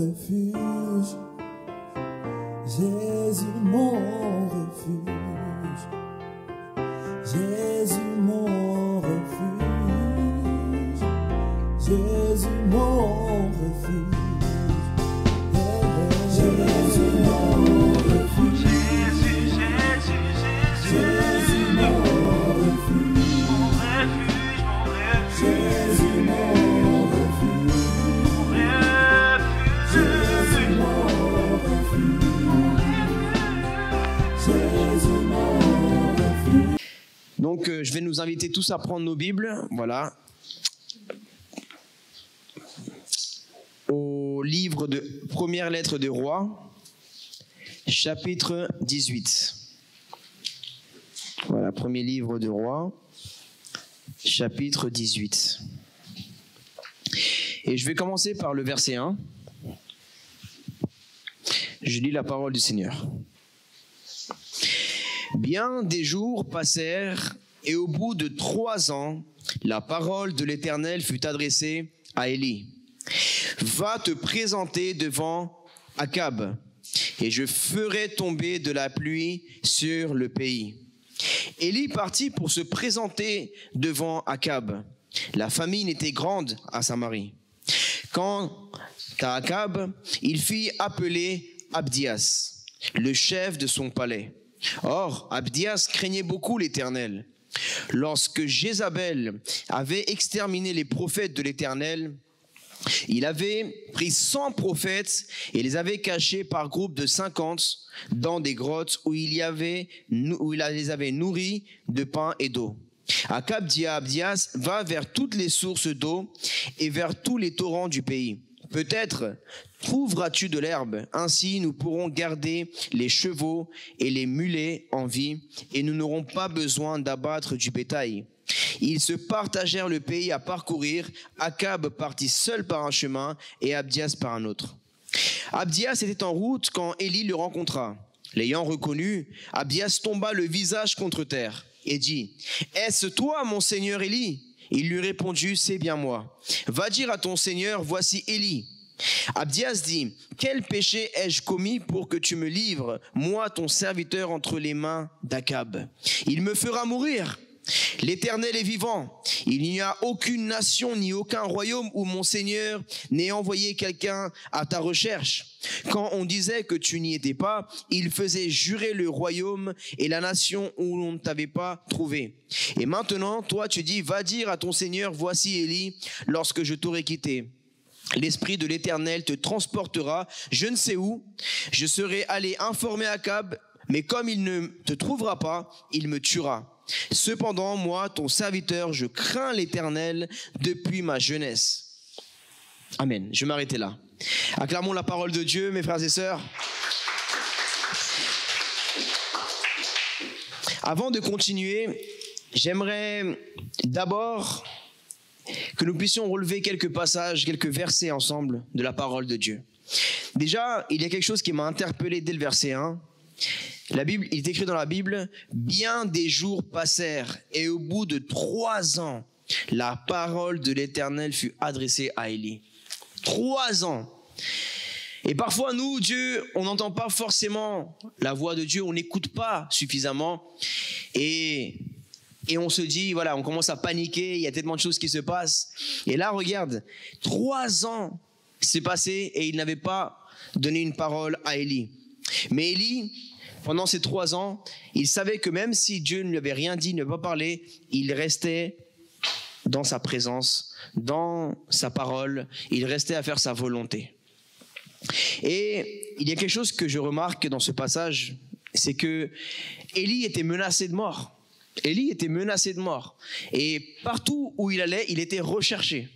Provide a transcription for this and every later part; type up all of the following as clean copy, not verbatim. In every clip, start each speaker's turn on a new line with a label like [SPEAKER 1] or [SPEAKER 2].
[SPEAKER 1] refuge. Jésus mon refuge. Jésus mon refuge. Jésus mon refuge. Jésus mon refuge. Jésus mon refuge. Jésus mon refuge. Jésus mon refuge. Jésus mon refuge.
[SPEAKER 2] Donc, je vais nous inviter tous à prendre nos Bibles, voilà, au livre de Première lettre des Rois, chapitre 18. Voilà, premier livre de Rois, chapitre 18. Et je vais commencer par le verset 1. Je lis la parole du Seigneur. Bien des jours passèrent, et au bout de 3 ans, la parole de l'Éternel fut adressée à Élie. Va te présenter devant Akab, et je ferai tomber de la pluie sur le pays. Élie partit pour se présenter devant Akab. La famine était grande à Samarie. Quant à Akab, il fit appeler Abdias, le chef de son palais. Or, Abdias craignait beaucoup l'Éternel. Lorsque Jézabel avait exterminé les prophètes de l'Éternel, il avait pris 100 prophètes et les avait cachés par groupe de 50 dans des grottes où il les avait nourris de pain et d'eau. Akab dit à Abdias, va vers toutes les sources d'eau et vers tous les torrents du pays. Peut-être trouveras-tu de l'herbe, ainsi nous pourrons garder les chevaux et les mulets en vie, et nous n'aurons pas besoin d'abattre du bétail. Ils se partagèrent le pays à parcourir. Akab partit seul par un chemin et Abdias par un autre. Abdias était en route quand Élie le rencontra. L'ayant reconnu, Abdias tomba le visage contre terre et dit, « Est-ce toi, mon seigneur Élie ?» Il lui répondit, « C'est bien moi. Va dire à ton seigneur, voici Élie. » Abdias dit, « Quel péché ai-je commis pour que tu me livres, moi ton serviteur, entre les mains d'Akab? Il me fera mourir. L'Éternel est vivant. Il n'y a aucune nation ni aucun royaume où mon Seigneur n'ait envoyé quelqu'un à ta recherche. Quand on disait que tu n'y étais pas, il faisait jurer le royaume et la nation où l'on ne t'avait pas trouvé. Et maintenant, toi, tu dis, va dire à ton Seigneur, voici Élie, lorsque je t'aurai quitté. L'Esprit de l'Éternel te transportera, je ne sais où. Je serai allé informer Akab, mais comme il ne te trouvera pas, il me tuera. Cependant, moi, ton serviteur, je crains l'Éternel depuis ma jeunesse. Amen. Je vais m'arrêter là. Acclamons la parole de Dieu, mes frères et sœurs. Avant de continuer, j'aimerais d'abord que nous puissions relever quelques passages, quelques versets ensemble de la parole de Dieu. Déjà, il y a quelque chose qui m'a interpellé dès le verset 1. La Bible, il est écrit dans la Bible, « Bien des jours passèrent, et au bout de 3 ans, la parole de l'Éternel fut adressée à Élie. » 3 ans. Et parfois, nous, Dieu, on n'entend pas forcément la voix de Dieu, on n'écoute pas suffisamment. Et on se dit, voilà, on commence à paniquer, il y a tellement de choses qui se passent. Et là, regarde, 3 ans s'est passé et il n'avait pas donné une parole à Élie. Mais Élie, pendant ces 3 ans, il savait que même si Dieu ne lui avait rien dit, ne lui avait pas parlé, il restait dans sa présence, dans sa parole, il restait à faire sa volonté. Et il y a quelque chose que je remarque dans ce passage, c'est que Élie était menacé de mort. Élie était menacé de mort. Et partout où il allait, il était recherché.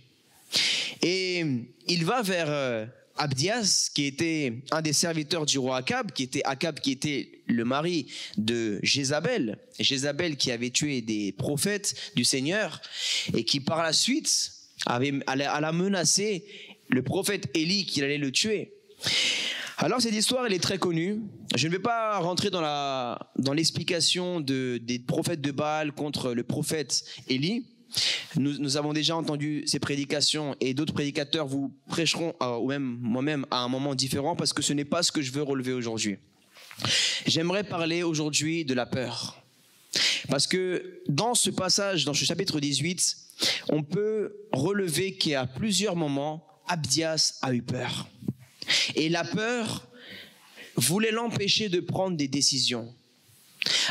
[SPEAKER 2] Et il va vers Abdias, qui était un des serviteurs du roi Akab, qui était le mari de Jézabel. Jézabel qui avait tué des prophètes du Seigneur et qui par la suite allait menacer le prophète Élie qu'il allait le tuer. Alors cette histoire, elle est très connue. Je ne vais pas rentrer dans l'explication des prophètes de Baal contre le prophète Élie, Nous avons déjà entendu ces prédications et d'autres prédicateurs vous prêcheront, ou même moi-même, à un moment différent, parce que ce n'est pas ce que je veux relever aujourd'hui. J'aimerais parler aujourd'hui de la peur. Parce que dans ce passage, dans ce chapitre 18, on peut relever qu'à plusieurs moments, Abdias a eu peur. Et la peur voulait l'empêcher de prendre des décisions.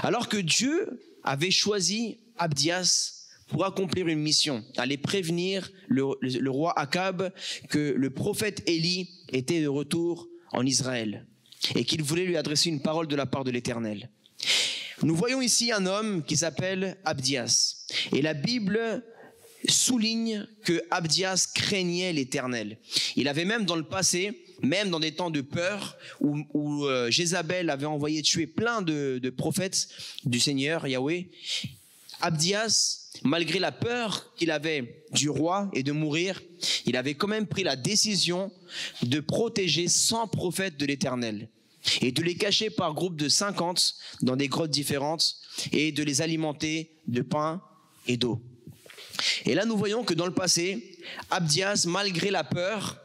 [SPEAKER 2] Alors que Dieu avait choisi Abdias pour accomplir une mission, aller prévenir le roi Akab que le prophète Élie était de retour en Israël et qu'il voulait lui adresser une parole de la part de l'Éternel. Nous voyons ici un homme qui s'appelle Abdias. Et la Bible souligne que Abdias craignait l'Éternel. Il avait même dans le passé, même dans des temps de peur, où Jézabel avait envoyé tuer plein de prophètes du Seigneur, Yahweh, Abdias, malgré la peur qu'il avait du roi et de mourir, il avait quand même pris la décision de protéger 100 prophètes de l'Éternel et de les cacher par groupe de 50 dans des grottes différentes et de les alimenter de pain et d'eau. Et là, nous voyons que dans le passé, Abdias, malgré la peur,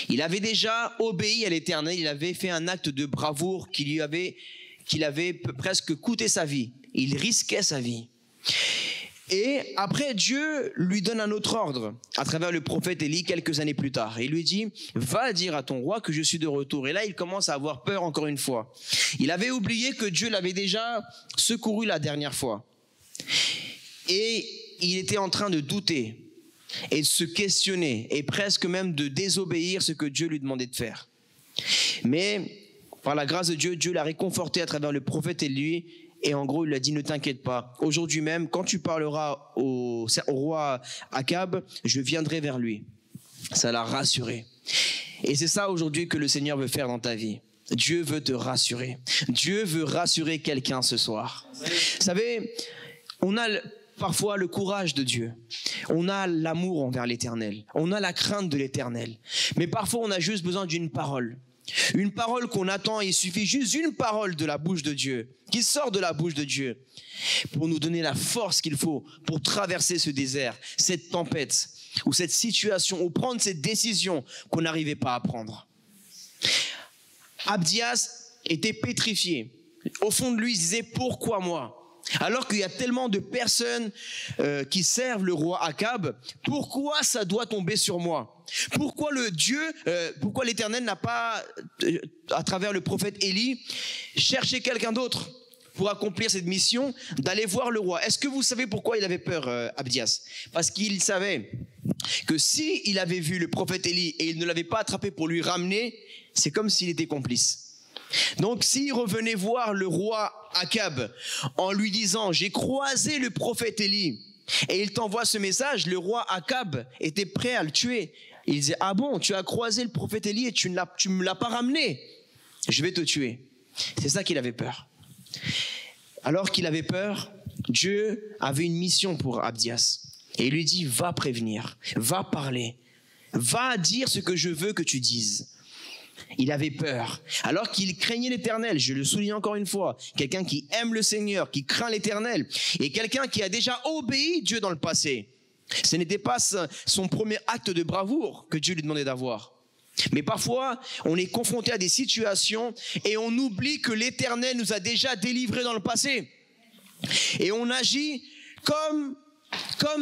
[SPEAKER 2] il avait déjà obéi à l'Éternel, il avait fait un acte de bravoure qui avait presque coûté sa vie. Il risquait sa vie. Et après, Dieu lui donne un autre ordre à travers le prophète Élie quelques années plus tard. Il lui dit, va dire à ton roi que je suis de retour. Et là, il commence à avoir peur encore une fois. Il avait oublié que Dieu l'avait déjà secouru la dernière fois. Et il était en train de douter et de se questionner et presque même de désobéir ce que Dieu lui demandait de faire. Mais par la grâce de Dieu, Dieu l'a réconforté à travers le prophète Élie. Et en gros, il lui a dit, ne t'inquiète pas. Aujourd'hui même, quand tu parleras au roi Akab, je viendrai vers lui. Ça l'a rassuré. Et c'est ça aujourd'hui que le Seigneur veut faire dans ta vie. Dieu veut te rassurer. Dieu veut rassurer quelqu'un ce soir. Vous savez, on a parfois le courage de Dieu. On a l'amour envers l'Éternel. On a la crainte de l'Éternel. Mais parfois, on a juste besoin d'une parole. Une parole qu'on attend, il suffit juste d'une parole de la bouche de Dieu, qui sort de la bouche de Dieu, pour nous donner la force qu'il faut pour traverser ce désert, cette tempête, ou cette situation, ou prendre cette décision qu'on n'arrivait pas à prendre. Abdias était pétrifié. Au fond de lui, il se disait, pourquoi moi ? Alors qu'il y a tellement de personnes qui servent le roi Akab, pourquoi ça doit tomber sur moi ? Pourquoi pourquoi l'Éternel n'a pas, à travers le prophète Élie, cherché quelqu'un d'autre pour accomplir cette mission d'aller voir le roi ? Est-ce que vous savez pourquoi il avait peur, Abdias ? Parce qu'il savait que s'il avait vu le prophète Élie et il ne l'avait pas attrapé pour lui ramener, c'est comme s'il était complice. Donc s'il revenait voir le roi Akab en lui disant « J'ai croisé le prophète Élie » et il t'envoie ce message, le roi Akab était prêt à le tuer. Il disait « Ah bon, tu as croisé le prophète Élie et tu ne me l'as pas ramené, je vais te tuer. » C'est ça qu'il avait peur. Alors qu'il avait peur, Dieu avait une mission pour Abdias. Et il lui dit « Va prévenir, va parler, va dire ce que je veux que tu dises. » Il avait peur, alors qu'il craignait l'Éternel, je le souligne encore une fois, quelqu'un qui aime le Seigneur, qui craint l'Éternel, et quelqu'un qui a déjà obéi Dieu dans le passé. Ce n'était pas son premier acte de bravoure que Dieu lui demandait d'avoir. Mais parfois, on est confronté à des situations et on oublie que l'Éternel nous a déjà délivrés dans le passé. Et on agit comme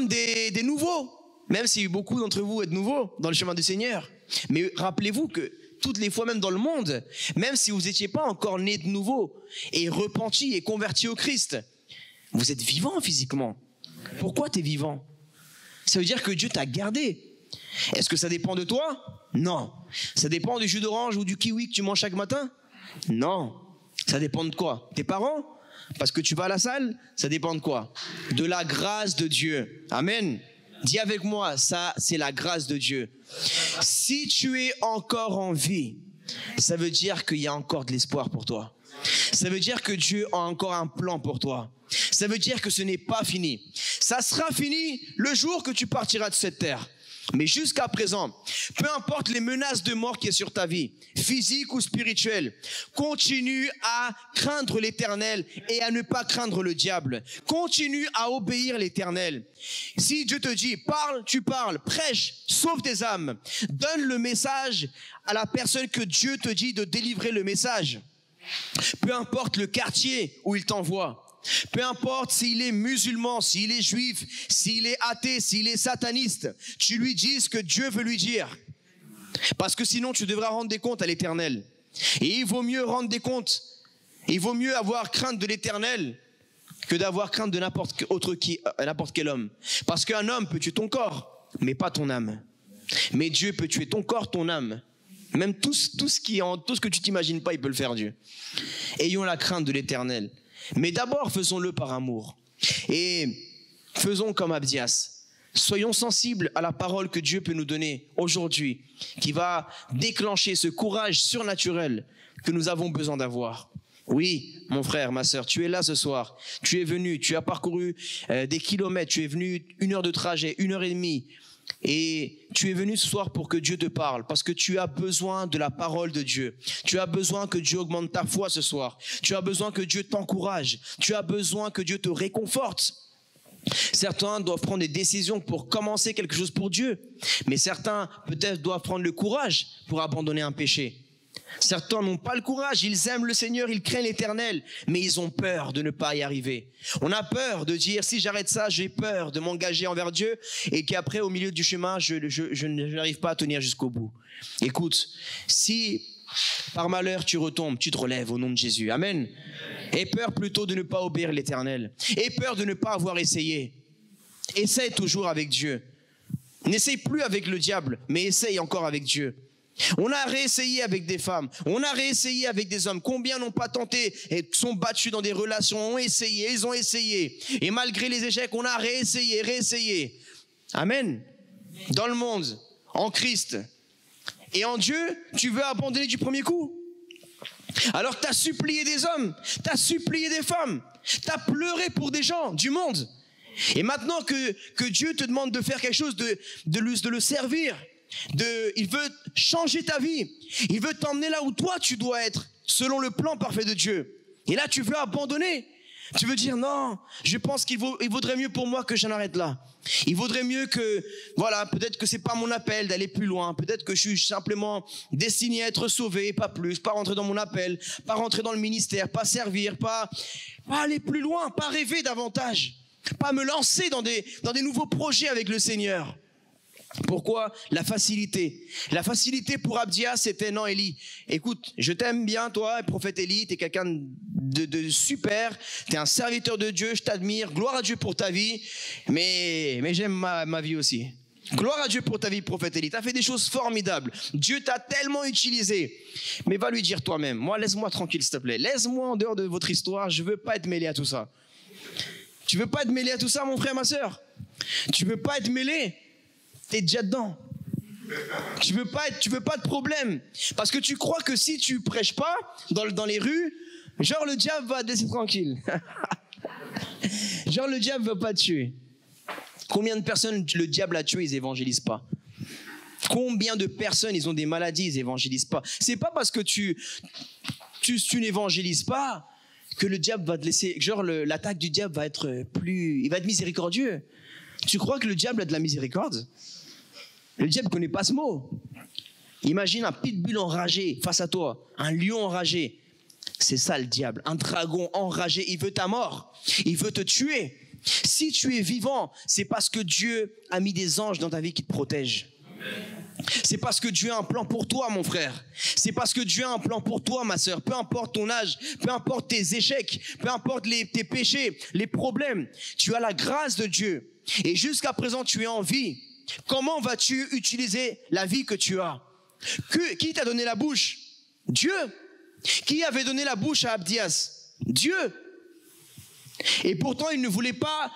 [SPEAKER 2] des nouveaux, même si beaucoup d'entre vous êtes nouveaux dans le chemin du Seigneur. Mais rappelez-vous que toutes les fois, même dans le monde, même si vous n'étiez pas encore né de nouveau et repenti et converti au Christ, vous êtes vivant physiquement. Pourquoi tu es vivant ? Ça veut dire que Dieu t'a gardé. Est-ce que ça dépend de toi ? Non. Ça dépend du jus d'orange ou du kiwi que tu manges chaque matin ? Non. Ça dépend de quoi ? Tes parents ? Parce que tu vas à la salle ? Ça dépend de quoi ? De la grâce de Dieu. Amen. Dis avec moi, ça c'est la grâce de Dieu. Si tu es encore en vie, ça veut dire qu'il y a encore de l'espoir pour toi. Ça veut dire que Dieu a encore un plan pour toi. Ça veut dire que ce n'est pas fini. Ça sera fini le jour que tu partiras de cette terre. Mais jusqu'à présent, peu importe les menaces de mort qui est sur ta vie, physique ou spirituelle, continue à craindre l'Éternel et à ne pas craindre le diable. Continue à obéir l'Éternel. Si Dieu te dit, parle, tu parles, prêche, sauve tes âmes. Donne le message à la personne que Dieu te dit de délivrer le message. Peu importe le quartier où il t'envoie. Peu importe s'il est musulman, s'il est juif, s'il est athée, s'il est sataniste, tu lui dis ce que Dieu veut lui dire. Parce que sinon, tu devras rendre des comptes à l'Éternel. Et il vaut mieux rendre des comptes. Il vaut mieux avoir crainte de l'Éternel que d'avoir crainte de n'importe quel homme. Parce qu'un homme peut tuer ton corps, mais pas ton âme. Mais Dieu peut tuer ton corps, ton âme. Même tout ce que tu t'imagines pas, il peut le faire, Dieu. Ayons la crainte de l'Éternel. Mais d'abord, faisons-le par amour. Et faisons comme Abdias. Soyons sensibles à la parole que Dieu peut nous donner aujourd'hui, qui va déclencher ce courage surnaturel que nous avons besoin d'avoir. Oui, mon frère, ma sœur, tu es là ce soir. Tu es venu, tu as parcouru des kilomètres, tu es venu 1 heure de trajet, 1h30. Et tu es venu ce soir pour que Dieu te parle, parce que tu as besoin de la parole de Dieu. Tu as besoin que Dieu augmente ta foi ce soir. Tu as besoin que Dieu t'encourage. Tu as besoin que Dieu te réconforte. Certains doivent prendre des décisions pour commencer quelque chose pour Dieu. Mais certains peut-être doivent prendre le courage pour abandonner un péché. Certains n'ont pas le courage, ils aiment le Seigneur, ils craignent l'Éternel, mais ils ont peur de ne pas y arriver. On a peur de dire, si j'arrête ça, j'ai peur de m'engager envers Dieu et qu'après, au milieu du chemin, je n'arrive pas à tenir jusqu'au bout. Écoute, si par malheur tu retombes, tu te relèves au nom de Jésus. Amen. Aie peur plutôt de ne pas obéir l'Éternel. Aie peur de ne pas avoir essayé. Essaye toujours avec Dieu. N'essaye plus avec le diable, mais essaye encore avec Dieu. On a réessayé avec des femmes, on a réessayé avec des hommes. Combien n'ont pas tenté et sont battus dans des relations, ont essayé, ils ont essayé. Et malgré les échecs, on a réessayé. Amen. Dans le monde, en Christ. Et en Dieu, tu veux abandonner du premier coup. Alors tu as supplié des hommes, tu as supplié des femmes, tu as pleuré pour des gens du monde. Et maintenant que Dieu te demande de faire quelque chose, de le servir, il veut changer ta vie. Il veut t'emmener là où toi tu dois être, selon le plan parfait de Dieu. Et là tu veux abandonner. Tu veux dire non, je pense qu'il vaudrait mieux pour moi que j'en arrête là. Il vaudrait mieux que, voilà, peut-être que c'est pas mon appel d'aller plus loin. Peut-être que je suis simplement destiné à être sauvé, pas plus, pas rentrer dans mon appel, pas rentrer dans le ministère, pas servir, pas aller plus loin, pas rêver davantage, pas me lancer dans des nouveaux projets avec le Seigneur. Pourquoi? La facilité. La facilité pour Abdias, c'était non, Élie. Écoute, je t'aime bien, toi, prophète Élie, t'es quelqu'un de super, t'es un serviteur de Dieu, je t'admire, gloire à Dieu pour ta vie, mais j'aime ma vie aussi. Gloire à Dieu pour ta vie, prophète Élie. T'as fait des choses formidables. Dieu t'a tellement utilisé. Mais va lui dire toi-même, moi, laisse-moi tranquille, s'il te plaît. Laisse-moi en dehors de votre histoire, je veux pas être mêlé à tout ça. Tu veux pas être mêlé à tout ça, mon frère, ma sœur? Tu veux pas être mêlé? T'es déjà dedans. Tu veux pas de problème. Parce que tu crois que si tu prêches pas dans les rues, genre le diable va te laisser tranquille. Genre le diable va pas te tuer. Combien de personnes le diable a tué, ils évangélisent pas? Combien de personnes, ils ont des maladies, ils évangélisent pas? C'est pas parce que tu n'évangélises pas que le diable va te laisser, genre l'attaque du diable va être il va être miséricordieux. Tu crois que le diable a de la miséricorde? Le diable ne connaît pas ce mot. Imagine un pitbull enragé face à toi, un lion enragé. C'est ça le diable, un dragon enragé, il veut ta mort, il veut te tuer. Si tu es vivant, c'est parce que Dieu a mis des anges dans ta vie qui te protègent. C'est parce que Dieu a un plan pour toi, mon frère. C'est parce que Dieu a un plan pour toi, ma sœur. Peu importe ton âge, peu importe tes échecs, peu importe tes péchés, les problèmes, tu as la grâce de Dieu. Et jusqu'à présent, tu es en vie. Comment vas-tu utiliser la vie que tu as? Qui t'a donné la bouche? Dieu. Qui avait donné la bouche à Abdias? Dieu. Et pourtant, il ne voulait pas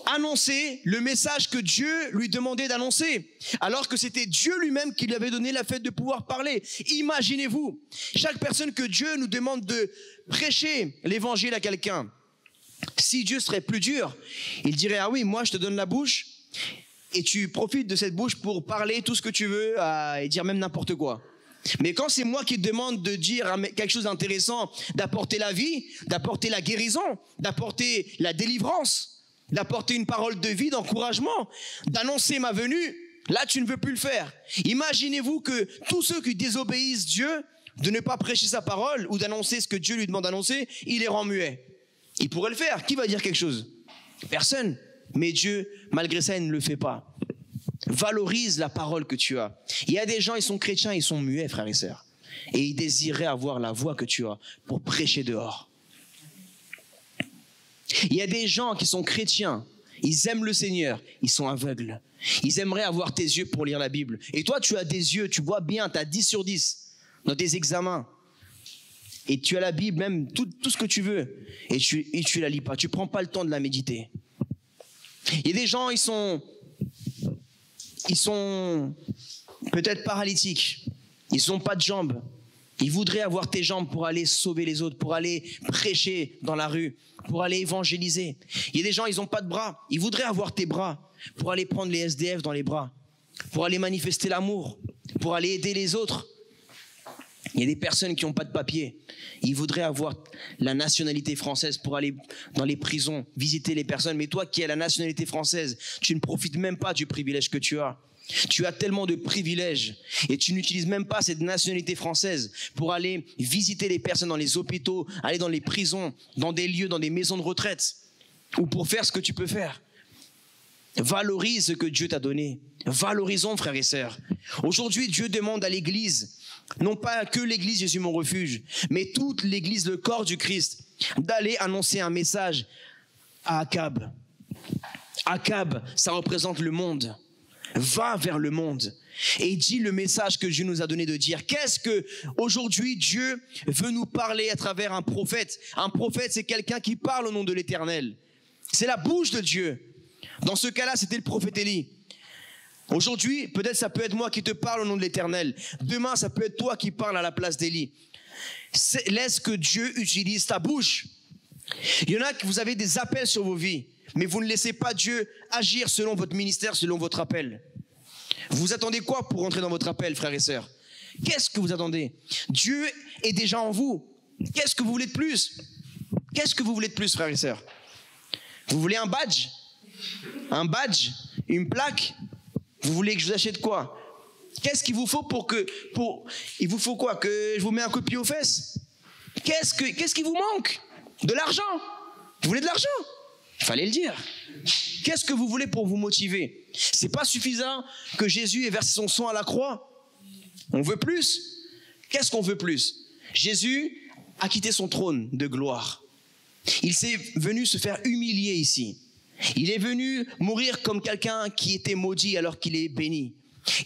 [SPEAKER 2] annoncer le message que Dieu lui demandait d'annoncer, alors que c'était Dieu lui-même qui lui avait donné la fait de pouvoir parler. Imaginez-vous, chaque personne que Dieu nous demande de prêcher l'évangile à quelqu'un, si Dieu serait plus dur, il dirait, ah oui, moi je te donne la bouche, et tu profites de cette bouche pour parler tout ce que tu veux et dire même n'importe quoi. Mais quand c'est moi qui te demande de dire quelque chose d'intéressant, d'apporter la vie, d'apporter la guérison, d'apporter la délivrance, d'apporter une parole de vie, d'encouragement, d'annoncer ma venue, là tu ne veux plus le faire. Imaginez-vous que tous ceux qui désobéissent Dieu, de ne pas prêcher sa parole ou d'annoncer ce que Dieu lui demande d'annoncer, il les rend muets. Il pourrait le faire. Qui va dire quelque chose? Personne. Mais Dieu, malgré ça, il ne le fait pas. Valorise la parole que tu as. Il y a des gens, ils sont chrétiens, ils sont muets, frères et sœurs. Et ils désiraient avoir la voix que tu as pour prêcher dehors. Il y a des gens qui sont chrétiens, ils aiment le Seigneur, ils sont aveugles. Ils aimeraient avoir tes yeux pour lire la Bible. Et toi, tu as des yeux, tu vois bien, tu as 10 sur 10 dans tes examens. Et tu as la Bible, même tout ce que tu veux. Et tu la lis pas, tu prends pas le temps de la méditer. Il y a des gens, ils sont peut-être paralytiques. Ils n'ont pas de jambes. Ils voudraient avoir tes jambes pour aller sauver les autres, pour aller prêcher dans la rue, pour aller évangéliser. Il y a des gens, ils n'ont pas de bras. Ils voudraient avoir tes bras pour aller prendre les SDF dans les bras, pour aller manifester l'amour, pour aller aider les autres. Il y a des personnes qui n'ont pas de papier. Ils voudraient avoir la nationalité française pour aller dans les prisons, visiter les personnes. Mais toi qui as la nationalité française, tu ne profites même pas du privilège que tu as. Tu as tellement de privilèges et tu n'utilises même pas cette nationalité française pour aller visiter les personnes dans les hôpitaux, aller dans les prisons, dans des lieux, dans des maisons de retraite ou pour faire ce que tu peux faire. Valorise ce que Dieu t'a donné. Valorisons, frères et sœurs. Aujourd'hui, Dieu demande à l'Église, non pas que l'Église Jésus mon refuge, mais toute l'Église, le corps du Christ, d'aller annoncer un message à Akab. Akab, ça représente le monde. Va vers le monde et dis le message que Dieu nous a donné de dire. Qu'est-ce que aujourd'hui Dieu veut nous parler à travers un prophète? Un prophète, c'est quelqu'un qui parle au nom de l'Éternel. C'est la bouche de Dieu. Dans ce cas-là, c'était le prophète Élie. Aujourd'hui, peut-être ça peut être moi qui te parle au nom de l'Éternel. Demain, ça peut être toi qui parles à la place d'Élie. Laisse que Dieu utilise ta bouche. Il y en a que vous avez des appels sur vos vies, mais vous ne laissez pas Dieu agir selon votre ministère, selon votre appel. Vous attendez quoi pour rentrer dans votre appel, frères et sœurs? Qu'est-ce que vous attendez? Dieu est déjà en vous. Qu'est-ce que vous voulez de plus? Qu'est-ce que vous voulez de plus, frères et sœurs? Vous voulez un badge? Un badge? Une plaque? Vous voulez que je vous achète quoi? Qu'est-ce qu'il vous faut il vous faut quoi? Que je vous mette un coup de pied aux fesses? Qu'est-ce qui vous manque? De l'argent? Vous voulez de l'argent? Il fallait le dire. Qu'est-ce que vous voulez pour vous motiver? C'est pas suffisant que Jésus ait versé son sang à la croix. On veut plus. Qu'est-ce qu'on veut plus? Jésus a quitté son trône de gloire. Il s'est venu se faire humilier ici. Il est venu mourir comme quelqu'un qui était maudit alors qu'il est béni.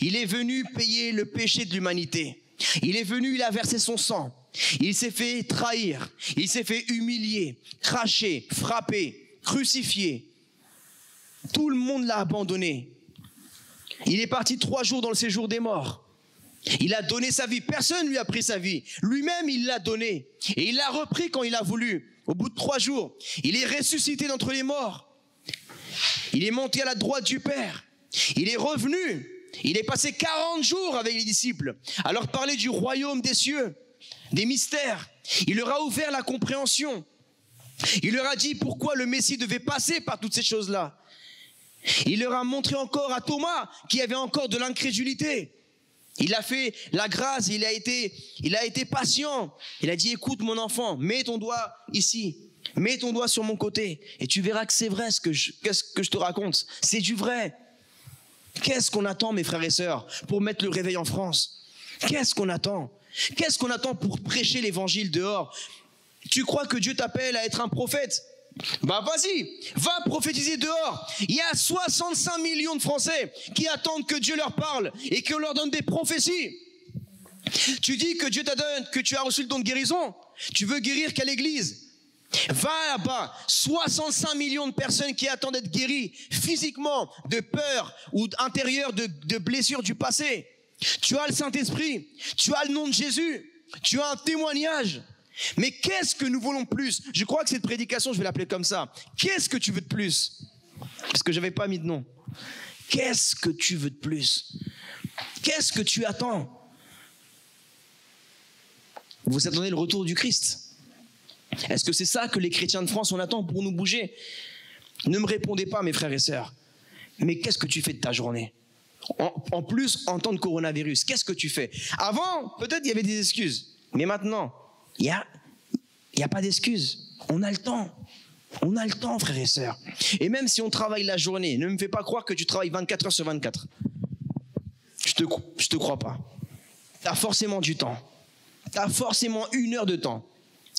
[SPEAKER 2] Il est venu payer le péché de l'humanité. Il est venu, il a versé son sang. Il s'est fait trahir. Il s'est fait humilier, cracher, frapper, crucifier. Tout le monde l'a abandonné. Il est parti 3 jours dans le séjour des morts. Il a donné sa vie. Personne ne lui a pris sa vie. Lui-même, il l'a donné. Et il l'a repris quand il a voulu. Au bout de 3 jours, il est ressuscité d'entre les morts. Il est monté à la droite du Père. Il est revenu. Il est passé 40 jours avec les disciples à leur parler du royaume des cieux, des mystères. Il leur a ouvert la compréhension. Il leur a dit pourquoi le Messie devait passer par toutes ces choses-là. Il leur a montré encore à Thomas qui avait encore de l'incrédulité. Il a fait la grâce, il a été patient. Il a dit écoute mon enfant, mets ton doigt ici. Mets ton doigt sur mon côté et tu verras que c'est vrai ce que je te raconte. C'est du vrai. Qu'est-ce qu'on attend, mes frères et sœurs, pour mettre le réveil en France? Qu'est-ce qu'on attend? Qu'est-ce qu'on attend pour prêcher l'évangile dehors? Tu crois que Dieu t'appelle à être un prophète? Bah vas-y, va prophétiser dehors. Il y a 65 millions de Français qui attendent que Dieu leur parle et qu'on leur donne des prophéties. Tu dis que Dieu t'adonne, que tu as reçu le don de guérison. Tu veux guérir qu'à l'église? Va là-bas, 65 millions de personnes qui attendent d'être guéries physiquement, de peur ou intérieure de blessures du passé. Tu as le Saint-Esprit, tu as le nom de Jésus, tu as un témoignage. Mais qu'est-ce que nous voulons plus? Je crois que cette prédication, je vais l'appeler comme ça. Qu'est-ce que tu veux de plus? Parce que je n'avais pas mis de nom. Qu'est-ce que tu veux de plus? Qu'est-ce que tu attends? Vous attendez le retour du Christ? Est-ce que c'est ça que les chrétiens de France, on attend pour nous bouger? Ne me répondez pas, mes frères et sœurs. Mais qu'est-ce que tu fais de ta journée? En plus, en temps de coronavirus, qu'est-ce que tu fais? Avant, peut-être il y avait des excuses. Mais maintenant, il n'y a pas d'excuses. On a le temps. On a le temps, frères et sœurs. Et même si on travaille la journée, ne me fais pas croire que tu travailles 24 heures sur 24. Je te crois pas. Tu as forcément du temps. Tu as forcément 1 heure de temps.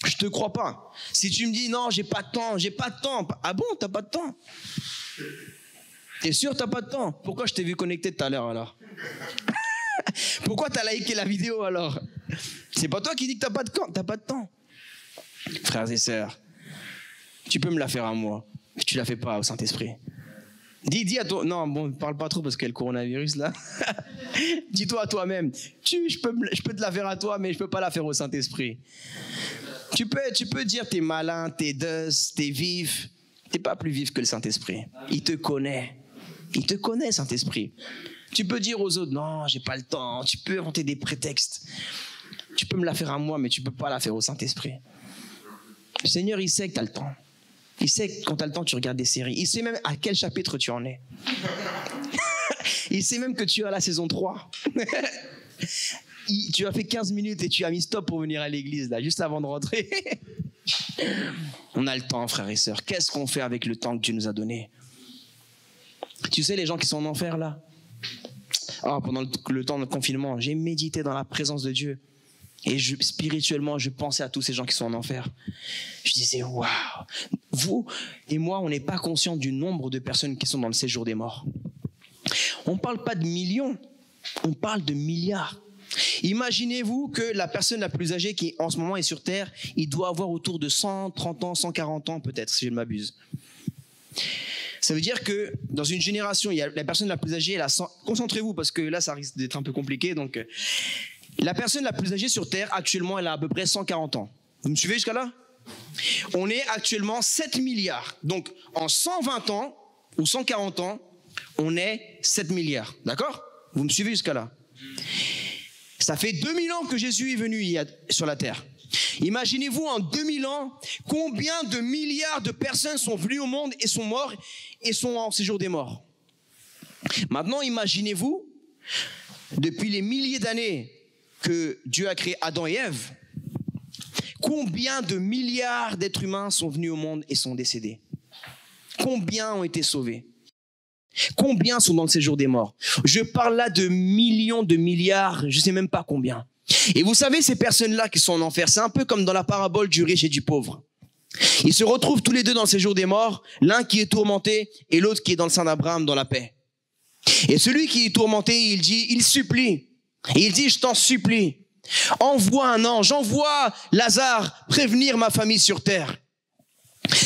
[SPEAKER 2] Je te crois pas. Si tu me dis non, j'ai pas de temps. Ah bon, t'as pas de temps? T'es sûr t'as pas de temps? Pourquoi je t'ai vu connecté tout à l'heure alors? Pourquoi t'as liké la vidéo alors? C'est pas toi qui dis que t'as pas de temps. Frères et sœurs, tu peux me la faire à moi, mais tu la fais pas au Saint-Esprit. Dis à toi, non, bon, parle pas trop parce qu'il y a le coronavirus là. Dis-toi à toi-même, je peux te la faire à toi, mais je peux pas la faire au Saint-Esprit. Tu peux dire t'es malin, t'es douce, t'es vif. T'es pas plus vif que le Saint-Esprit. Il te connaît. Il te connaît, Saint-Esprit. Tu peux dire aux autres, non, j'ai pas le temps. Tu peux inventer des prétextes. Tu peux me la faire à moi, mais tu peux pas la faire au Saint-Esprit. Le Seigneur, il sait que tu as le temps. Il sait que quand tu as le temps, tu regardes des séries. Il sait même à quel chapitre tu en es. Il sait même que tu es à la saison 3. Tu as fait 15 minutes et tu as mis stop pour venir à l'église, là, juste avant de rentrer. On a le temps, frères et sœurs. Qu'est-ce qu'on fait avec le temps que Dieu nous a donné? Tu sais, les gens qui sont en enfer, là, pendant le temps de confinement, j'ai médité dans la présence de Dieu. Et spirituellement, je pensais à tous ces gens qui sont en enfer. Je disais, waouh, vous et moi, on n'est pas conscients du nombre de personnes qui sont dans le séjour des morts. On ne parle pas de millions, on parle de milliards. Imaginez-vous que la personne la plus âgée qui en ce moment est sur Terre, il doit avoir autour de 130 ans, 140 ans peut-être, si je ne m'abuse. Ça veut dire que dans une génération, il y a la personne la plus âgée, elle a 100... Concentrez-vous parce que là, ça risque d'être un peu compliqué. Donc, la personne la plus âgée sur Terre, actuellement, elle a à peu près 140 ans. Vous me suivez jusqu'à là? On est actuellement 7 milliards. Donc, en 120 ans ou 140 ans, on est 7 milliards. D'accord? Vous me suivez jusqu'à là? Ça fait 2000 ans que Jésus est venu sur la terre. Imaginez-vous en 2000 ans, combien de milliards de personnes sont venues au monde et sont mortes et sont en séjour des morts. Maintenant, imaginez-vous, depuis les milliers d'années que Dieu a créé Adam et Ève, combien de milliards d'êtres humains sont venus au monde et sont décédés? Combien ont été sauvés? Combien sont dans le séjour des morts? Je parle là de millions, de milliards, je ne sais même pas combien. Et vous savez, ces personnes-là qui sont en enfer, c'est un peu comme dans la parabole du riche et du pauvre. Ils se retrouvent tous les deux dans le séjour des morts, l'un qui est tourmenté et l'autre qui est dans le sein d'Abraham, dans la paix. Et celui qui est tourmenté, il supplie. Et il dit, je t'en supplie, envoie un ange, envoie Lazare prévenir ma famille sur terre.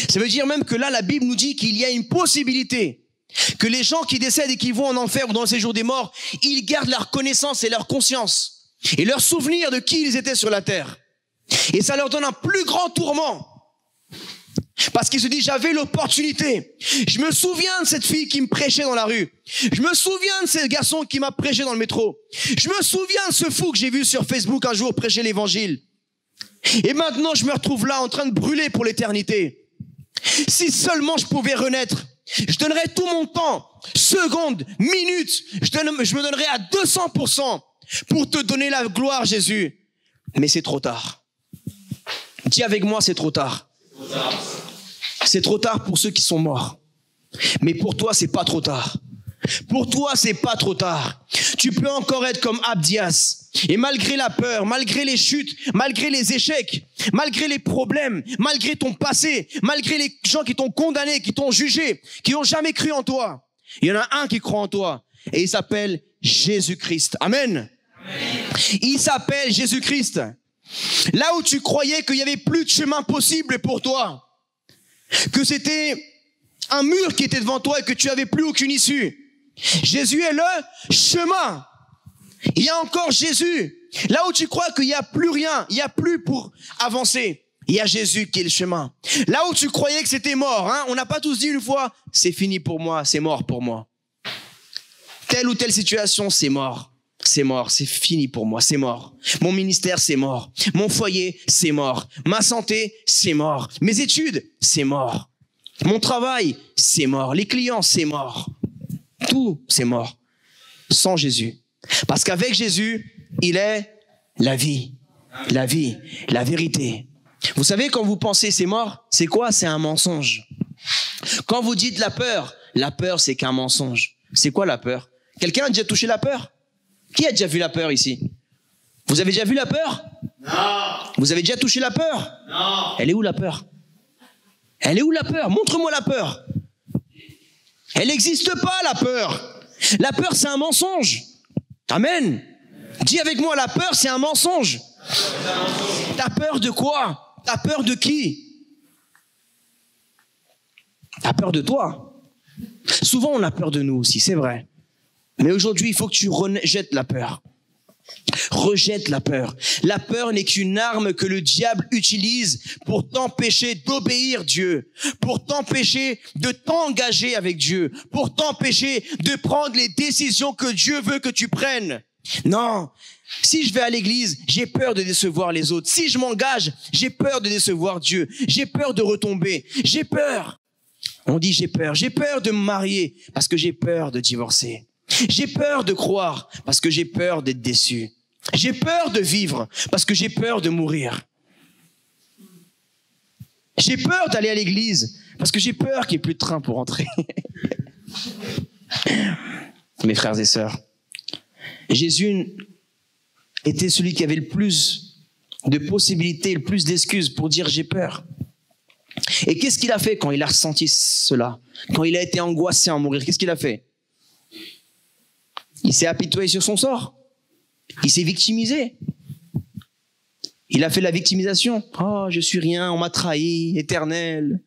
[SPEAKER 2] Ça veut dire même que là, la Bible nous dit qu'il y a une possibilité que les gens qui décèdent et qui vont en enfer ou dans le séjour des morts, ils gardent leur connaissance et leur conscience et leur souvenir de qui ils étaient sur la terre. Et ça leur donne un plus grand tourment. Parce qu'ils se disent, j'avais l'opportunité. Je me souviens de cette fille qui me prêchait dans la rue. Je me souviens de ce garçon qui m'a prêché dans le métro. Je me souviens de ce fou que j'ai vu sur Facebook un jour prêcher l'évangile. Et maintenant, je me retrouve là en train de brûler pour l'éternité. Si seulement je pouvais renaître, je donnerais tout mon temps, secondes, minutes, je me donnerais à 200% pour te donner la gloire, Jésus. Mais c'est trop tard. Dis avec moi, c'est trop tard. C'est trop tard pour ceux qui sont morts. Mais pour toi, c'est pas trop tard. Pour toi, c'est pas trop tard. Tu peux encore être comme Abdias. Et malgré la peur, malgré les chutes, malgré les échecs, malgré les problèmes, malgré ton passé, malgré les gens qui t'ont condamné, qui t'ont jugé, qui n'ont jamais cru en toi, il y en a un qui croit en toi. Et il s'appelle Jésus-Christ. Amen. Amen. Il s'appelle Jésus-Christ. Là où tu croyais qu'il n'y avait plus de chemin possible pour toi, que c'était un mur qui était devant toi et que tu n'avais plus aucune issue, Jésus est le chemin. Il y a encore Jésus. Là où tu crois qu'il n'y a plus rien, il n'y a plus pour avancer, il y a Jésus qui est le chemin. Là où tu croyais que c'était mort, on n'a pas tous dit une fois, c'est fini pour moi, c'est mort pour moi. Telle ou telle situation, c'est mort. C'est mort, c'est fini pour moi, c'est mort. Mon ministère, c'est mort. Mon foyer, c'est mort. Ma santé, c'est mort. Mes études, c'est mort. Mon travail, c'est mort. Les clients, c'est mort. Tout, c'est mort. Sans Jésus. Parce qu'avec Jésus, il est la vie, la vérité. Vous savez, quand vous pensez c'est mort, c'est quoi? C'est un mensonge. Quand vous dites la peur, c'est qu'un mensonge. C'est quoi la peur? Quelqu'un a déjà touché la peur? Qui a déjà vu la peur ici? Vous avez déjà vu la peur?
[SPEAKER 3] Non.
[SPEAKER 2] Vous avez déjà touché la peur?
[SPEAKER 3] Non.
[SPEAKER 2] Elle est où la peur? Elle est où la peur? Montre-moi la peur. Elle n'existe pas, la peur. La peur, c'est un mensonge. Amen. Dis avec moi, la peur, c'est un mensonge. T'as peur de quoi? T'as peur de qui? T'as peur de toi. Souvent, on a peur de nous aussi, c'est vrai. Mais aujourd'hui, il faut que tu rejettes la peur. Rejette la peur. La peur n'est qu'une arme que le diable utilise pour t'empêcher d'obéir Dieu, pour t'empêcher de t'engager avec Dieu, pour t'empêcher de prendre les décisions que Dieu veut que tu prennes. Non, si je vais à l'église, j'ai peur de décevoir les autres. Si je m'engage, j'ai peur de décevoir Dieu. J'ai peur de retomber. J'ai peur. On dit j'ai peur de me marier parce que j'ai peur de divorcer. J'ai peur de croire parce que j'ai peur d'être déçu. J'ai peur de vivre parce que j'ai peur de mourir. J'ai peur d'aller à l'église parce que j'ai peur qu'il n'y ait plus de train pour rentrer. Mes frères et sœurs, Jésus était celui qui avait le plus de possibilités, le plus d'excuses pour dire j'ai peur. Et qu'est-ce qu'il a fait quand il a ressenti cela? Quand il a été angoissé en mourir, qu'est-ce qu'il a fait? Il s'est apitoyé sur son sort. Il s'est victimisé. Il a fait la victimisation. Oh, je suis rien, on m'a trahi, Éternel.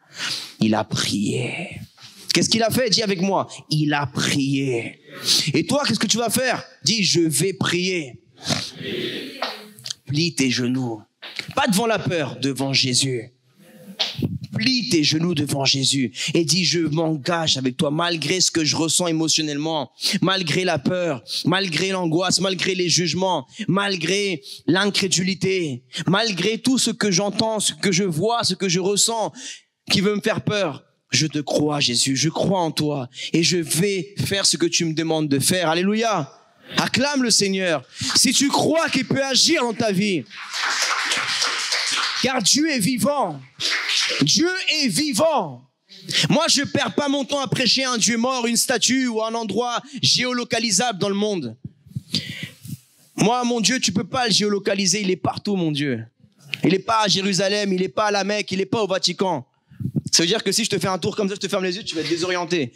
[SPEAKER 2] Il a prié. Qu'est-ce qu'il a fait? Dis avec moi. Il a prié. Et toi, qu'est-ce que tu vas faire? Dis, je vais prier. Plie tes genoux. Pas devant la peur, devant Jésus. Plie tes genoux devant Jésus et dis, je m'engage avec toi malgré ce que je ressens émotionnellement, malgré la peur, malgré l'angoisse, malgré les jugements, malgré l'incrédulité, malgré tout ce que j'entends, ce que je vois, ce que je ressens qui veut me faire peur. Je te crois, Jésus, je crois en toi et je vais faire ce que tu me demandes de faire. Alléluia. Acclame le Seigneur. Si tu crois qu'il peut agir dans ta vie, car Dieu est vivant. Dieu est vivant. Moi, je perds pas mon temps à prêcher un Dieu mort, une statue ou un endroit géolocalisable dans le monde. Moi, mon Dieu, tu peux pas le géolocaliser. Il est partout, mon Dieu. Il n'est pas à Jérusalem, il n'est pas à la Mecque, il n'est pas au Vatican. Ça veut dire que si je te fais un tour comme ça, je te ferme les yeux, tu vas être désorienté.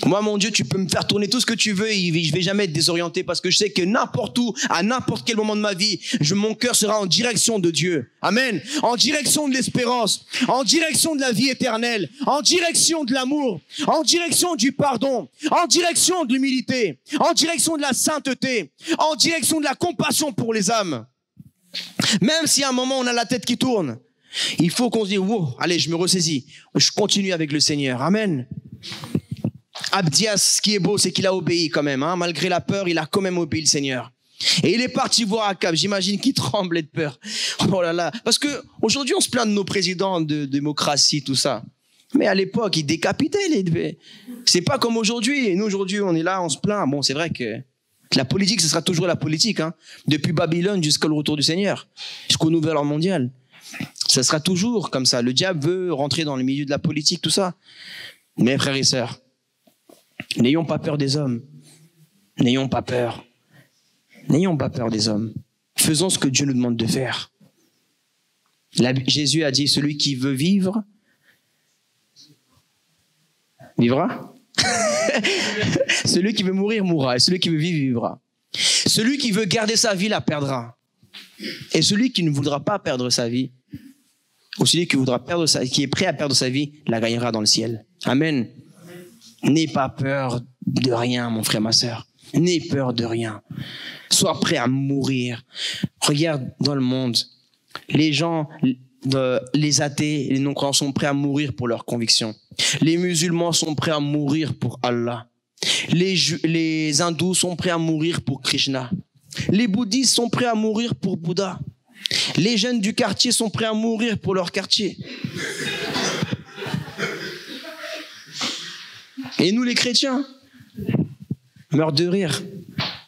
[SPEAKER 2] Moi, mon Dieu, tu peux me faire tourner tout ce que tu veux et je vais jamais être désorienté parce que je sais que n'importe où, à n'importe quel moment de ma vie, mon cœur sera en direction de Dieu. Amen. En direction de l'espérance, en direction de la vie éternelle, en direction de l'amour, en direction du pardon, en direction de l'humilité, en direction de la sainteté, en direction de la compassion pour les âmes. Même si à un moment on a la tête qui tourne, il faut qu'on se dise, wow, allez, je me ressaisis, je continue avec le Seigneur. Amen. Abdias, ce qui est beau, c'est qu'il a obéi quand même. Hein. Malgré la peur, il a quand même obéi le Seigneur. Et il est parti voir Akab. J'imagine qu'il tremblait de peur. Oh là là. Parce que aujourd'hui, on se plaint de nos présidents de démocratie, tout ça. Mais à l'époque, ils décapitaient les... C'est pas comme aujourd'hui. Nous, aujourd'hui, on est là, on se plaint. Bon, c'est vrai que la politique, ce sera toujours la politique. Hein. Depuis Babylone jusqu'au retour du Seigneur. Jusqu'au nouvel ordre mondial. Ça sera toujours comme ça. Le diable veut rentrer dans le milieu de la politique, tout ça. Mes frères et sœurs, n'ayons pas peur des hommes. N'ayons pas peur. N'ayons pas peur des hommes. Faisons ce que Dieu nous demande de faire. Jésus a dit, celui qui veut vivre, vivra. Celui qui veut mourir, mourra. Et celui qui veut vivre, vivra. Celui qui veut garder sa vie, la perdra. Et celui qui ne voudra pas perdre sa vie, ou celui qui voudra perdre qui est prêt à perdre sa vie, la gagnera dans le ciel. Amen. N'aie pas peur de rien, mon frère, ma sœur. N'aie peur de rien. Sois prêt à mourir. Regarde dans le monde. Les gens, les athées, les non-croyants sont prêts à mourir pour leurs convictions. Les musulmans sont prêts à mourir pour Allah. Les hindous sont prêts à mourir pour Krishna. Les bouddhistes sont prêts à mourir pour Bouddha. Les jeunes du quartier sont prêts à mourir pour leur quartier. Et nous, les chrétiens, on meurt de rire.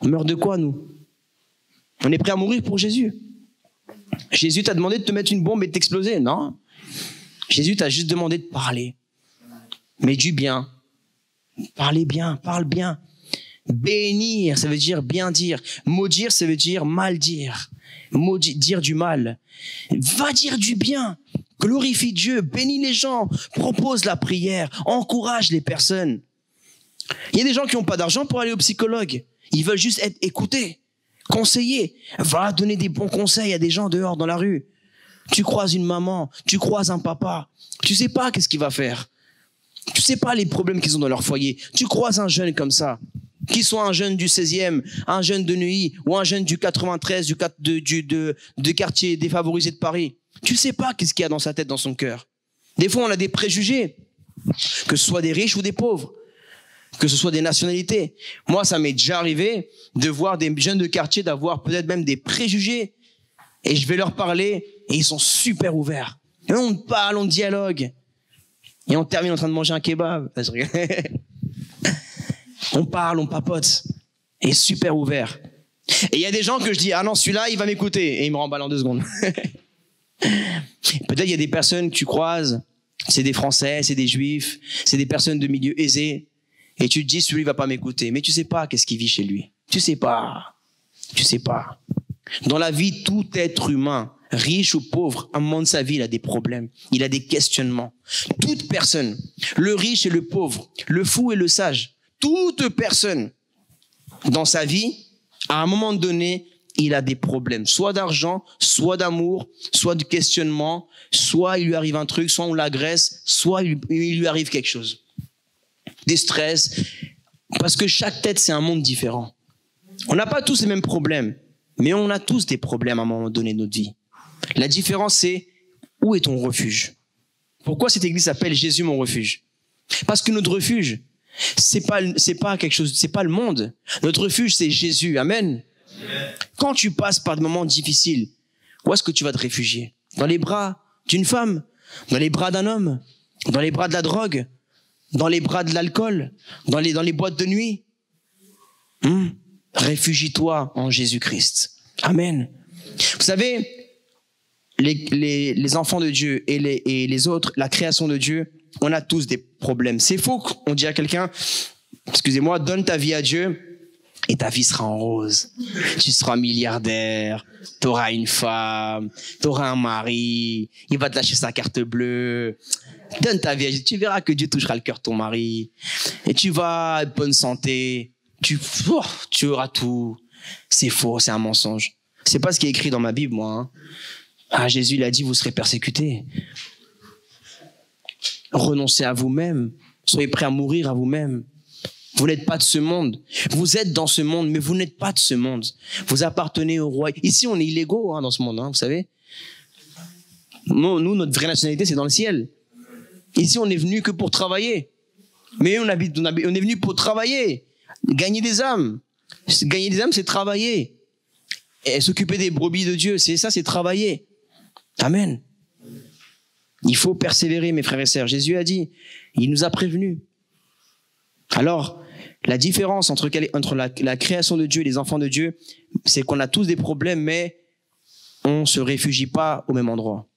[SPEAKER 2] On meurt de quoi, nous? On est prêt à mourir pour Jésus. Jésus t'a demandé de te mettre une bombe et de t'exploser? Non. Jésus t'a juste demandé de parler. Mais du bien. Parlez bien, parle bien. Bénir, ça veut dire bien dire. Maudire, ça veut dire mal dire. Dire du mal. Va dire du bien. Glorifie Dieu, bénis les gens, propose la prière, encourage les personnes. Il y a des gens qui n'ont pas d'argent pour aller au psychologue. Ils veulent juste être écoutés, conseillés. Va donner des bons conseils à des gens dehors dans la rue. Tu croises une maman, tu croises un papa. Tu sais pas qu'est-ce qu'il va faire. Tu sais pas les problèmes qu'ils ont dans leur foyer. Tu croises un jeune comme ça, qu'il soit un jeune du 16e, un jeune de Neuilly ou un jeune du 93, du quartier défavorisé de Paris. Tu sais pas qu'est-ce qu'il y a dans sa tête, dans son cœur. Des fois, on a des préjugés, que ce soit des riches ou des pauvres, que ce soit des nationalités. Moi, ça m'est déjà arrivé de voir des jeunes de quartier, d'avoir peut-être même des préjugés. Et je vais leur parler et ils sont super ouverts. Et on parle, on dialogue. Et on termine en train de manger un kebab. On parle, on papote. Et super ouvert. Et il y a des gens que je dis, ah non, celui-là, il va m'écouter. Et il me remballe en 2 secondes. Peut-être il y a des personnes que tu croises, c'est des Français, c'est des Juifs, c'est des personnes de milieu aisé. Et tu te dis, celui-là, il va pas m'écouter. Mais tu sais pas qu'est-ce qu'il vit chez lui. Tu sais pas. Tu sais pas. Dans la vie, tout être humain, riche ou pauvre, à un moment de sa vie, il a des problèmes. Il a des questionnements. Toute personne, le riche et le pauvre, le fou et le sage, toute personne, dans sa vie, à un moment donné, il a des problèmes. Soit d'argent, soit d'amour, soit de questionnement, soit il lui arrive un truc, soit on l'agresse, soit il lui arrive quelque chose. Des stress. Parce que chaque tête, c'est un monde différent. On n'a pas tous les mêmes problèmes, mais on a tous des problèmes à un moment donné de notre vie. La différence, c'est où est ton refuge? Pourquoi cette église s'appelle Jésus mon refuge? Parce que notre refuge, c'est pas quelque chose, c'est pas le monde. Notre refuge, c'est Jésus. Amen. Quand tu passes par des moments difficiles, où est-ce que tu vas te réfugier? Dans les bras d'une femme? Dans les bras d'un homme? Dans les bras de la drogue? Dans les bras de l'alcool? Dans les boîtes de nuit? Réfugie-toi en Jésus-Christ. Amen. Vous savez, les enfants de Dieu et les autres, la création de Dieu, on a tous des problèmes. C'est faux qu'on dit à quelqu'un, excusez-moi, donne ta vie à Dieu et ta vie sera en rose. Tu seras milliardaire, tu auras une femme, tu auras un mari, il va te lâcher sa carte bleue. Donne ta vie à Dieu, tu verras que Dieu touchera le cœur de ton mari. Et tu vas être bonne santé, tu auras tout. C'est faux, c'est un mensonge. C'est pas ce qui est écrit dans ma Bible, moi. Hein. Ah, Jésus, il a dit, vous serez persécutés. Renoncez à vous-même. Soyez prêts à mourir à vous-même. Vous n'êtes pas de ce monde. Vous êtes dans ce monde, mais vous n'êtes pas de ce monde. Vous appartenez au roi. Ici, on est illégaux dans ce monde, vous savez. Nous, notre vraie nationalité, c'est dans le ciel. Ici, on est venu que pour travailler. Mais on est venu pour travailler. Gagner des âmes. Gagner des âmes, c'est travailler. Et s'occuper des brebis de Dieu, c'est ça, c'est travailler. Amen. Il faut persévérer, mes frères et sœurs. Jésus a dit, il nous a prévenus. Alors, la différence entre la création de Dieu et les enfants de Dieu, c'est qu'on a tous des problèmes, mais on ne se réfugie pas au même endroit.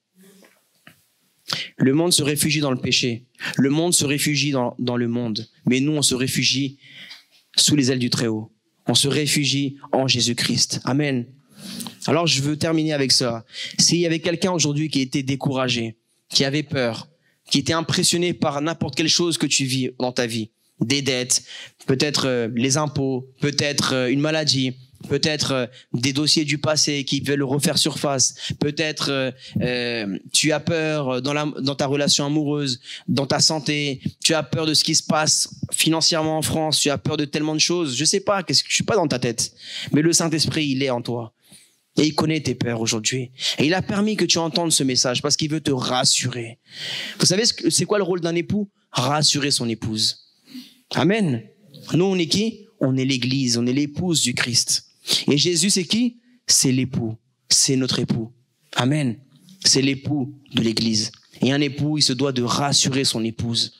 [SPEAKER 2] Le monde se réfugie dans le péché. Le monde se réfugie dans le monde. Mais nous, on se réfugie sous les ailes du Très-Haut. On se réfugie en Jésus-Christ. Amen. Alors, je veux terminer avec ça. S'il y avait quelqu'un aujourd'hui qui était découragé, qui avait peur, qui était impressionné par n'importe quelle chose que tu vis dans ta vie, des dettes, peut-être les impôts, peut-être une maladie, peut-être des dossiers du passé qui veulent refaire surface, peut-être tu as peur dans ta relation amoureuse, dans ta santé, tu as peur de ce qui se passe financièrement en France, tu as peur de tellement de choses, je sais pas, je suis pas dans ta tête, mais le Saint-Esprit, il est en toi. Et il connaît tes peurs aujourd'hui. Et il a permis que tu entendes ce message parce qu'il veut te rassurer. Vous savez, c'est quoi le rôle d'un époux? Rassurer son épouse. Amen. Nous, on est qui? On est l'église, on est l'épouse du Christ. Et Jésus, c'est qui? C'est l'époux, c'est notre époux. Amen. C'est l'époux de l'église. Et un époux, il se doit de rassurer son épouse.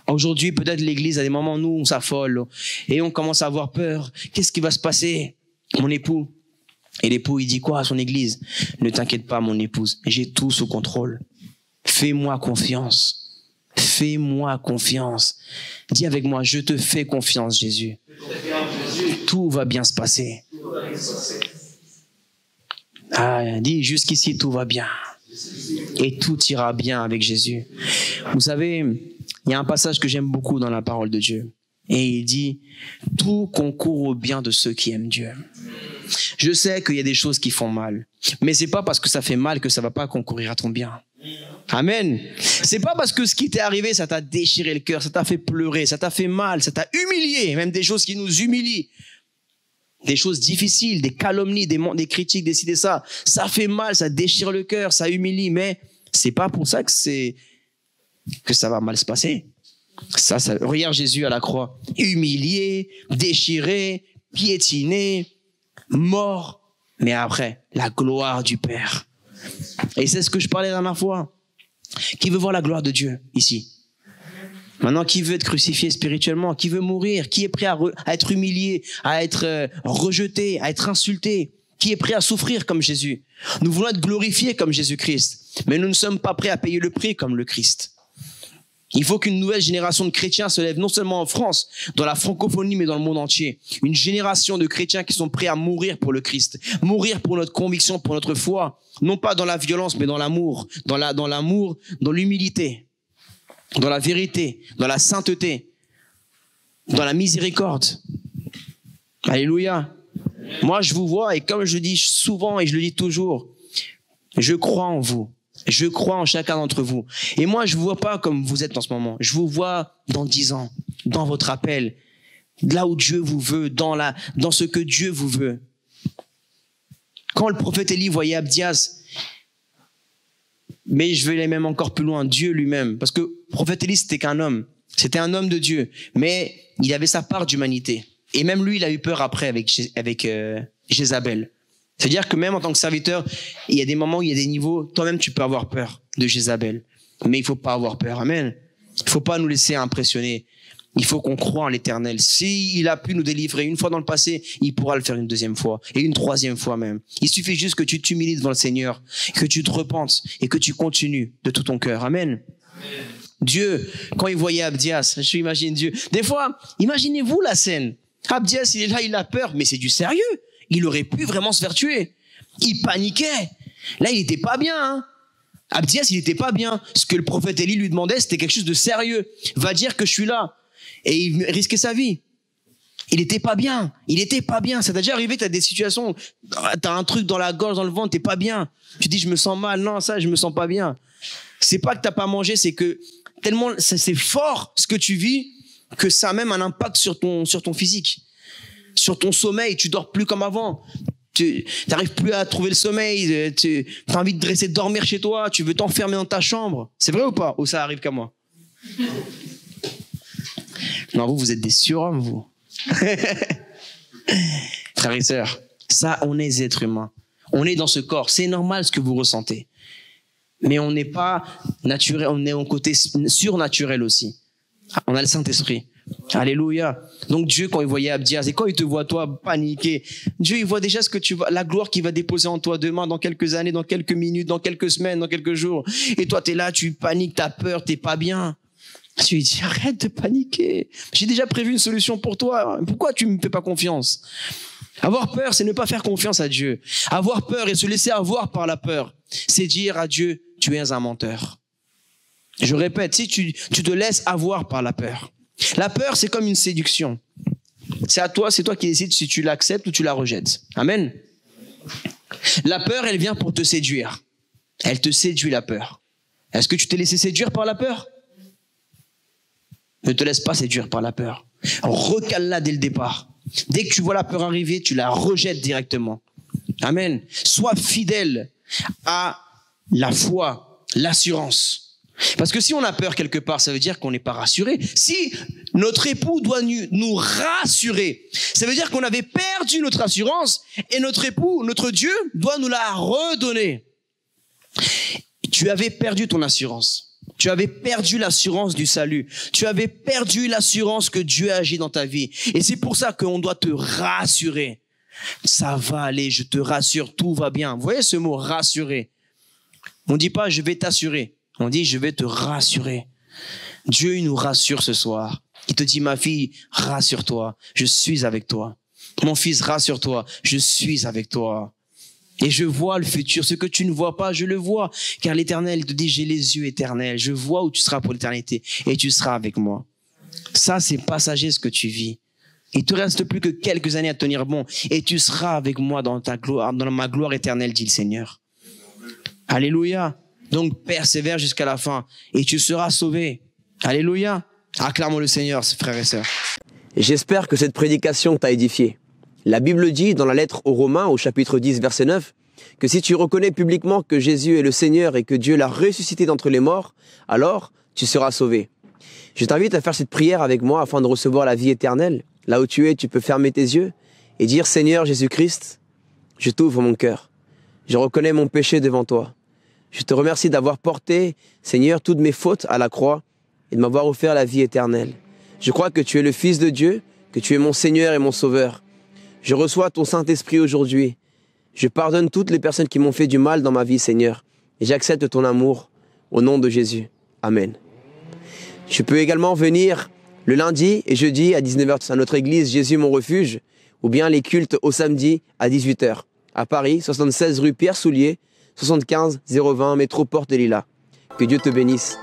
[SPEAKER 2] Aujourd'hui, peut-être l'église, à des moments, nous, on s'affole et on commence à avoir peur. Qu'est-ce qui va se passer? Mon époux. Et l'époux, il dit quoi à son église? Ne t'inquiète pas, mon épouse, j'ai tout sous contrôle. Fais-moi confiance. Fais-moi confiance. Dis avec moi, je te fais confiance, Jésus. Tout va bien se passer. Ah, dis, jusqu'ici, tout va bien. Et tout ira bien avec Jésus. Vous savez, il y a un passage que j'aime beaucoup dans la parole de Dieu. Et il dit, tout concourt au bien de ceux qui aiment Dieu. Je sais qu'il y a des choses qui font mal. Mais c'est pas parce que ça fait mal que ça va pas concourir à ton bien. Amen. C'est pas parce que ce qui t'est arrivé, ça t'a déchiré le cœur, ça t'a fait pleurer, ça t'a fait mal, ça t'a humilié, même des choses qui nous humilient. Des choses difficiles, des calomnies, des critiques, des ci, des ça. Ça fait mal, ça déchire le cœur, ça humilie, mais c'est pas pour ça que ça va mal se passer. Ça, regarde Jésus à la croix. Humilié, déchiré, piétiné, mort. Mais après, la gloire du Père. Et c'est ce que je parlais la dernière fois. Qui veut voir la gloire de Dieu ici? Maintenant, qui veut être crucifié spirituellement? Qui veut mourir? Qui est prêt à être humilié, à être rejeté, à être insulté? Qui est prêt à souffrir comme Jésus? Nous voulons être glorifiés comme Jésus-Christ, mais nous ne sommes pas prêts à payer le prix comme le Christ. Il faut qu'une nouvelle génération de chrétiens se lève non seulement en France, dans la francophonie, mais dans le monde entier. Une génération de chrétiens qui sont prêts à mourir pour le Christ, mourir pour notre conviction, pour notre foi, non pas dans la violence, mais dans l'amour, dans l'amour, dans l'humilité, dans la vérité, dans la sainteté, dans la miséricorde. Alléluia. Moi, je vous vois, et comme je le dis souvent et je le dis toujours, je crois en vous. Je crois en chacun d'entre vous. Et moi, je vous vois pas comme vous êtes en ce moment. Je vous vois dans 10 ans, dans votre appel, là où Dieu vous veut, dans ce que Dieu vous veut. Quand le prophète Élie voyait Abdias, mais je vais aller même encore plus loin, Dieu lui-même, parce que le prophète Élie, c'était qu'un homme. C'était un homme de Dieu, mais il avait sa part d'humanité. Et même lui, il a eu peur après avec Jézabel. C'est-à-dire que même en tant que serviteur, il y a des moments où il y a des niveaux, toi-même tu peux avoir peur de Jézabel. Mais il faut pas avoir peur, amen. Il faut pas nous laisser impressionner. Il faut qu'on croie en l'Éternel. S'il a pu nous délivrer une fois dans le passé, il pourra le faire une deuxième fois et une troisième fois même. Il suffit juste que tu t'humilies devant le Seigneur, que tu te repentes et que tu continues de tout ton cœur, amen. Dieu, quand il voyait Abdias, je m'imagine Dieu. Des fois, imaginez-vous la scène. Abdias, il est là, il a peur, mais c'est du sérieux. Il aurait pu vraiment se faire tuer. Il paniquait. Là, il était pas bien. Hein. Abdias, il était pas bien. Ce que le prophète Élie lui demandait, c'était quelque chose de sérieux. Va dire que je suis là. Et il risquait sa vie. Il était pas bien. Il était pas bien. Ça t'a déjà arrivé que t'as des situations, t'as un truc dans la gorge, dans le ventre, t'es pas bien. Tu dis, je me sens mal. Non, ça, je me sens pas bien. C'est pas que t'as pas mangé, c'est que tellement, c'est fort ce que tu vis, que ça a même un impact sur ton physique. Sur ton sommeil, tu dors plus comme avant. Tu n'arrives plus à trouver le sommeil. Tu as envie de rester dormir chez toi. Tu veux t'enfermer dans ta chambre. C'est vrai ou pas? Ou ça arrive qu'à moi? Non, vous êtes des surhommes, vous. Frères et sœurs, ça, on est des êtres humains. On est dans ce corps. C'est normal ce que vous ressentez. Mais on n'est pas naturel. On est en côté surnaturel aussi. On a le Saint-Esprit. Alléluia. Donc Dieu, quand il voyait Abdias et quand il te voit toi paniquer, Dieu il voit déjà la gloire qu'il va déposer en toi demain, dans quelques années, dans quelques minutes, dans quelques semaines, dans quelques jours. Et toi t'es là, tu paniques, t'as peur, t'es pas bien. Tu lui dis arrête de paniquer. J'ai déjà prévu une solution pour toi. Pourquoi tu me fais pas confiance? Avoir peur, c'est ne pas faire confiance à Dieu. Avoir peur et se laisser avoir par la peur, c'est dire à Dieu, tu es un menteur. Je répète, si tu te laisses avoir par la peur. La peur, c'est comme une séduction. C'est toi qui décides si tu l'acceptes ou tu la rejettes. Amen. La peur, elle vient pour te séduire. Elle te séduit, la peur. Est-ce que tu t'es laissé séduire par la peur? Ne te laisse pas séduire par la peur. Recale-la dès le départ. Dès que tu vois la peur arriver, tu la rejettes directement. Amen. Sois fidèle à la foi, l'assurance. Parce que si on a peur quelque part, ça veut dire qu'on n'est pas rassuré. Si Notre époux doit nous rassurer. Ça veut dire qu'on avait perdu notre assurance et notre époux, notre Dieu, doit nous la redonner. Tu avais perdu ton assurance. Tu avais perdu l'assurance du salut. Tu avais perdu l'assurance que Dieu agit dans ta vie. Et c'est pour ça qu'on doit te rassurer. Ça va aller, je te rassure, tout va bien. Vous voyez ce mot rassurer? On ne dit pas je vais t'assurer. On dit je vais te rassurer. Dieu, il nous rassure ce soir. Il te dit, ma fille, rassure-toi, je suis avec toi. Mon fils, rassure-toi, je suis avec toi. Et je vois le futur. Ce que tu ne vois pas, je le vois. Car l'Éternel te dit, j'ai les yeux éternels. Je vois où tu seras pour l'éternité. Et tu seras avec moi. Ça, c'est passager ce que tu vis. Il te reste plus que quelques années à tenir bon. Et tu seras avec moi dans ta gloire, dans ma gloire éternelle, dit le Seigneur. Alléluia. Donc, persévère jusqu'à la fin. Et tu seras sauvé. Alléluia. Acclamons le Seigneur, frères et sœurs.
[SPEAKER 3] J'espère que cette prédication t'a édifié. La Bible dit dans la lettre aux Romains, au chapitre 10, verset 9, que si tu reconnais publiquement que Jésus est le Seigneur et que Dieu l'a ressuscité d'entre les morts, alors tu seras sauvé. Je t'invite à faire cette prière avec moi afin de recevoir la vie éternelle. Là où tu es, tu peux fermer tes yeux et dire « Seigneur Jésus-Christ, je t'ouvre mon cœur. Je reconnais mon péché devant toi. Je te remercie d'avoir porté, Seigneur, toutes mes fautes à la croix et de m'avoir offert la vie éternelle. Je crois que tu es le Fils de Dieu, que tu es mon Seigneur et mon Sauveur. Je reçois ton Saint-Esprit aujourd'hui. Je pardonne toutes les personnes qui m'ont fait du mal dans ma vie, Seigneur. Et j'accepte ton amour au nom de Jésus. Amen. Je peux également venir le lundi et jeudi à 19h à notre église Jésus mon refuge, ou bien les cultes au samedi à 18h. À Paris, 76 rue Pierre Soulier, 75 020 métro Porte des Lilas. Que Dieu te bénisse.